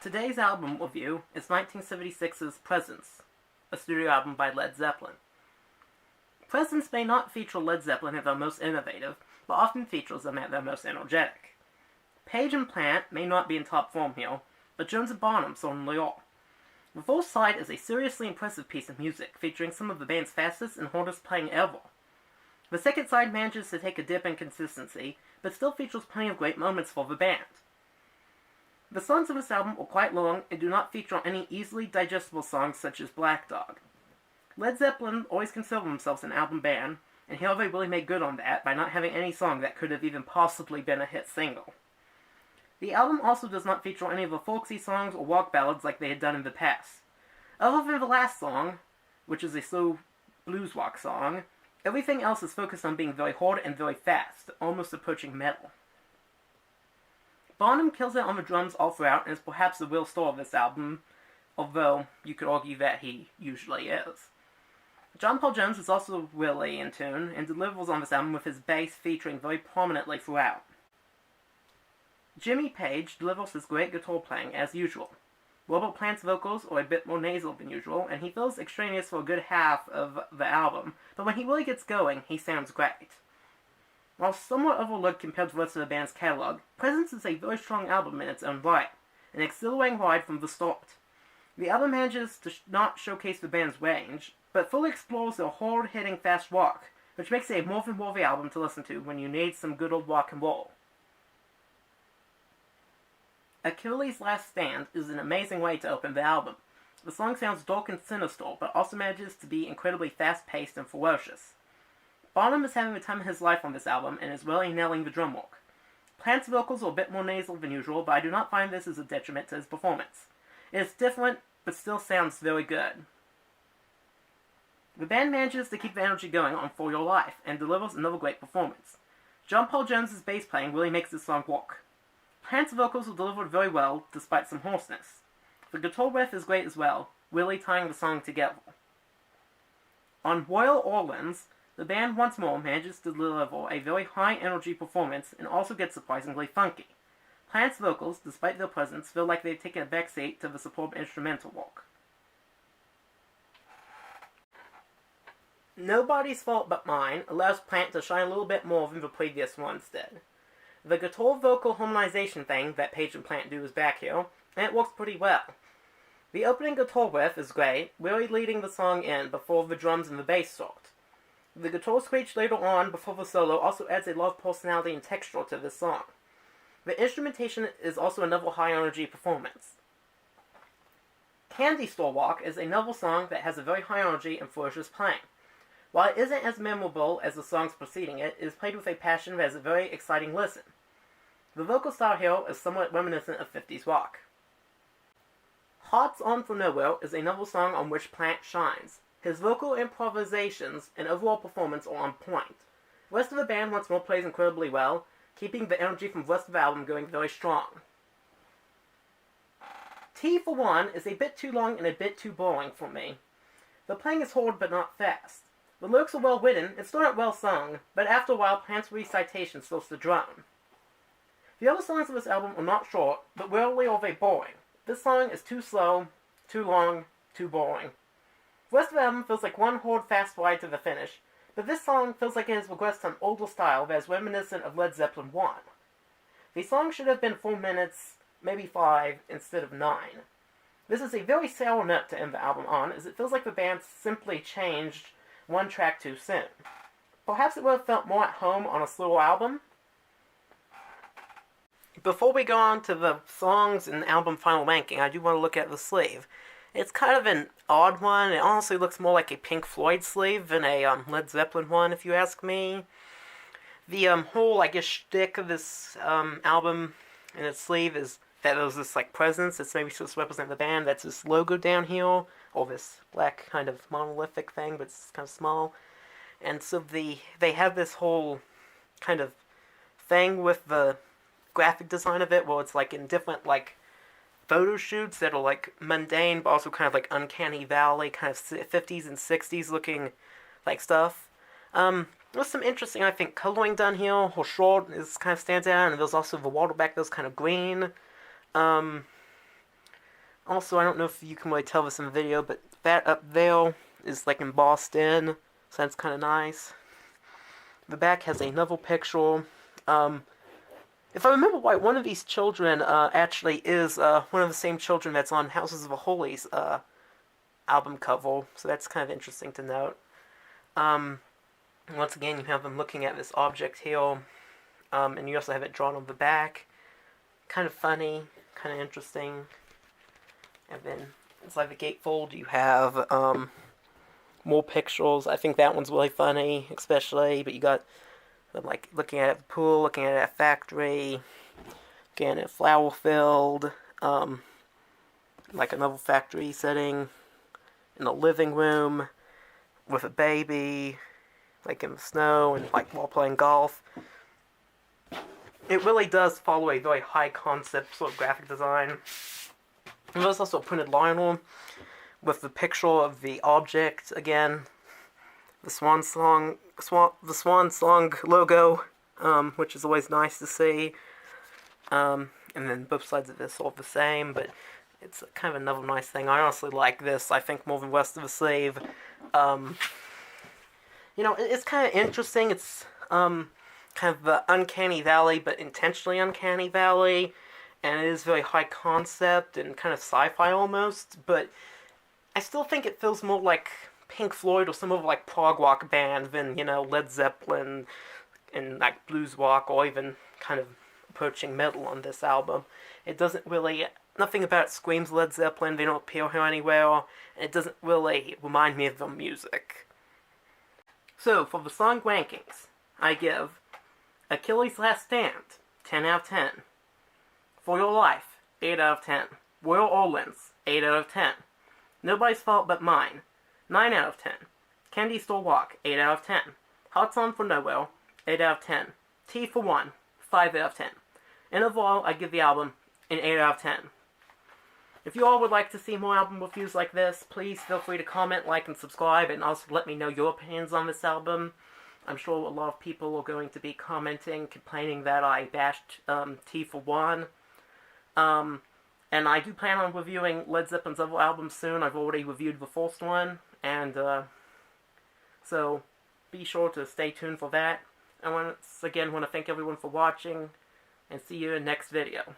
Today's album review is 1976's Prescence, a studio album by Led Zeppelin. Prescence may not feature Led Zeppelin at their most innovative, but often features them at their most energetic. Page and Plant may not be in top form here, but Jones and Bonham certainly are. The first side is a seriously impressive piece of music, featuring some of the band's fastest and hardest playing ever. The second side manages to take a dip in consistency, but still features plenty of great moments for the band. The songs of this album are quite long and do not feature any easily digestible songs such as Black Dog. Led Zeppelin always considered themselves an album band, and here they really made good on that by not having any song that could have even possibly been a hit single. The album also does not feature any of the folksy songs or rock ballads like they had done in the past. Other than the last song, which is a slow blues rock song, everything else is focused on being very hard and very fast, almost approaching metal. Bonham kills it on the drums all throughout and is perhaps the real star of this album, although you could argue that he usually is. John Paul Jones is also really in tune and delivers on this album with his bass featuring very prominently throughout. Jimmy Page delivers his great guitar playing as usual. Robert Plant's vocals are a bit more nasal than usual, and he feels extraneous for a good half of the album, but when he really gets going, he sounds great. While somewhat overlooked compared to the rest of the band's catalog, Prescence is a very strong album in its own right, an exhilarating ride from the start. The album manages to not showcase the band's range, but fully explores their hard-hitting fast rock, which makes it a more than worthy album to listen to when you need some good old rock and roll. Achilles' Last Stand is an amazing way to open the album. The song sounds dark and sinister, but also manages to be incredibly fast-paced and ferocious. Bonham is having the time of his life on this album and is really nailing the drum work. Plant's vocals are a bit more nasal than usual, but I do not find this as a detriment to his performance. It is different, but still sounds very good. The band manages to keep the energy going on For Your Life, and delivers another great performance. John Paul Jones' bass playing really makes this song work. Plant's vocals are delivered very well, despite some hoarseness. The guitar riff is great as well, really tying the song together. On Royal Orleans, the band once more manages to deliver a very high-energy performance and also gets surprisingly funky. Plant's vocals, despite their presence, feel like they've taken a backseat to the superb instrumental work. Nobody's Fault But Mine allows Plant to shine a little bit more than the previous ones did. The guitar-vocal harmonization thing that Page and Plant do is back here, and it works pretty well. The opening guitar riff is great, really leading the song in before the drums and the bass start. The guitar screech later on before the solo also adds a lot of personality and texture to this song. The instrumentation is also another high-energy performance. Candy Store Walk is another song that has a very high energy and ferocious playing. While it isn't as memorable as the songs preceding it, it is played with a passion that is a very exciting listen. The vocal style here is somewhat reminiscent of 50s rock. Hearts On For Nowhere is another song on which Plant shines. His vocal improvisations and overall performance are on point. The rest of the band once more plays incredibly well, keeping the energy from the rest of the album going very strong. T for One is a bit too long and a bit too boring for me. The playing is hard but not fast. The lyrics are well written and still not well sung, but after a while Plant's recitation starts to drown. The other songs of this album are not short, but rarely are they boring. This song is too slow, too long, too boring. The rest of the album feels like one hard fast ride to the finish, but this song feels like it has regressed to an older style that is reminiscent of Led Zeppelin 1. The song should have been 4 minutes, maybe 5, instead of 9. This is a very sour note to end the album on, as it feels like the band simply changed one track too soon. Perhaps it would have felt more at home on a slower album. Before we go on to the songs and album final ranking, I do want to look at the sleeve. It's kind of an odd one. It honestly looks more like a Pink Floyd sleeve than a Led Zeppelin one, if you ask me. The whole, I guess, shtick of this album and its sleeve is that there's this, like, presence that's maybe supposed to represent the band. That's this logo down here, or this black kind of monolithic thing, but it's kind of small. And so they have this whole kind of thing with the graphic design of it, where it's, like, in different, like, photo shoots that are, like, mundane, but also kind of, like, uncanny valley, kind of 50s and 60s looking, like, stuff. There's some interesting, I think, coloring done here. Her shirt is kind of stands out, and there's also the water back that's kind of green. Also, I don't know if you can really tell this in the video, but that up there is like in Boston, so that's kind of nice. The back has another picture. If I remember right, one of these children actually is one of the same children that's on Houses of the Holy's album cover, so that's kind of interesting to note. Once again, you have them looking at this object here, and you also have it drawn on the back. Kind of funny, kind of interesting. And then inside the gatefold, you have more pictures. I think that one's really funny, especially. But you got them like looking at the pool, looking at a factory, looking at a flower field, like another factory setting in the living room with a baby, like in the snow and like while playing golf. It really does follow a very high concept sort of graphic design. And there's also a printed liner with the picture of the object again, the Swan Song logo, which is always nice to see. And then both sides of this are the same, but it's kind of another nice thing. I honestly like this, I think, more than the rest of the sleeve. You know, it's kind of interesting. It's kind of the uncanny valley, but intentionally uncanny valley. And it is very high concept and kind of sci-fi almost, but I still think it feels more like Pink Floyd or some of like prog rock band than, you know, Led Zeppelin and like blues rock or even kind of approaching metal on this album. It doesn't really, nothing about it screams Led Zeppelin, they don't appear here anywhere, and it doesn't really remind me of the music. So, for the song rankings, I give Achilles' Last Stand, 10 out of 10. For Your Life, 8 out of 10. Royal Orleans, 8 out of 10. Nobody's Fault But Mine, 9 out of 10. Candy Store Walk, 8 out of 10. Hot Song for Nowhere, 8 out of 10. T for One, 5 out of 10. And overall, I give the album an 8 out of 10. If you all would like to see more album reviews like this, please feel free to comment, like, and subscribe, and also let me know your opinions on this album. I'm sure a lot of people are going to be commenting, complaining that I bashed T for One. And I do plan on reviewing Led Zeppelin's other albums soon. I've already reviewed the first one, and so be sure to stay tuned for that. I once again want to thank everyone for watching, and see you in the next video.